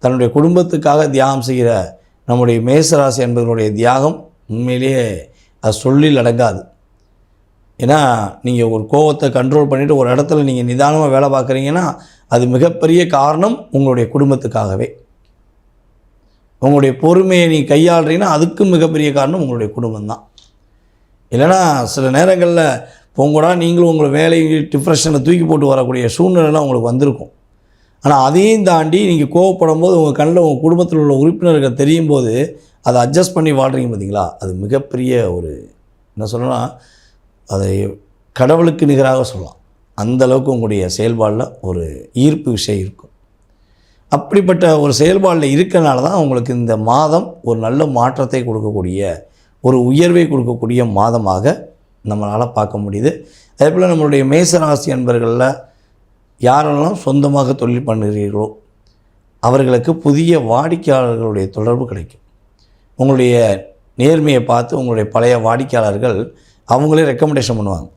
தன்னுடைய குடும்பத்துக்காக தியாகம் செய்கிற நம்முடைய மேசராசி என்பவர்களுடைய தியாகம் உண்மையிலேயே அது சொல்லில் அடங்காது. ஏன்னா நீங்கள் ஒரு கோபத்தை கண்ட்ரோல் பண்ணிவிட்டு ஒரு இடத்துல நீங்கள் நிதானமாக வேலை பார்க்குறீங்கன்னா அது மிகப்பெரிய காரணம் உங்களுடைய குடும்பத்துக்காகவே. உங்களுடைய பொறுமையை நீ கையாளுறீங்கன்னா அதுக்கும் மிகப்பெரிய காரணம் உங்களுடைய குடும்பம் தான். இல்லைனா சில நேரங்களில் போங்கூடா நீங்களும் உங்களை வேலையை டிப்ரெஷனை தூக்கி போட்டு வரக்கூடிய சூழ்நிலைலாம் உங்களுக்கு வந்திருக்கும். ஆனால் அதையும் தாண்டி நீங்கள் கோவப்படும் போது உங்கள் கண்ணில் உங்கள் குடும்பத்தில் உள்ள உறுப்பினர்கள் தெரியும் போது அதை அட்ஜஸ்ட் பண்ணி வாழ்கிறீங்க பார்த்தீங்களா, அது மிகப்பெரிய ஒரு என்ன சொல்லணும்னா அதை கடவுளுக்கு நிகராக சொல்லலாம். அந்தளவுக்கு உங்களுடைய செயல்பாடில் ஒரு ஈர்ப்பு விஷயம் இருக்கும். அப்படிப்பட்ட ஒரு செயல்பாடில் இருக்கனால தான் உங்களுக்கு இந்த மாதம் ஒரு நல்ல மாற்றத்தை கொடுக்கக்கூடிய ஒரு உயர்வை கொடுக்கக்கூடிய மாதமாக நம்மளால் பார்க்க முடியுது. அதேபோல் நம்மளுடைய மேசராசி அன்பர்களில் யாரெல்லாம் சொந்தமாக தொழில் பண்ணுகிறீர்களோ அவர்களுக்கு புதிய வாடிக்கையாளர்களுடைய தொடர்பு கிடைக்கும். உங்களுடைய நேர்மையை பார்த்து உங்களுடைய பழைய வாடிக்கையாளர்கள் அவங்களே ரெக்கமெண்டேஷன் பண்ணுவாங்க.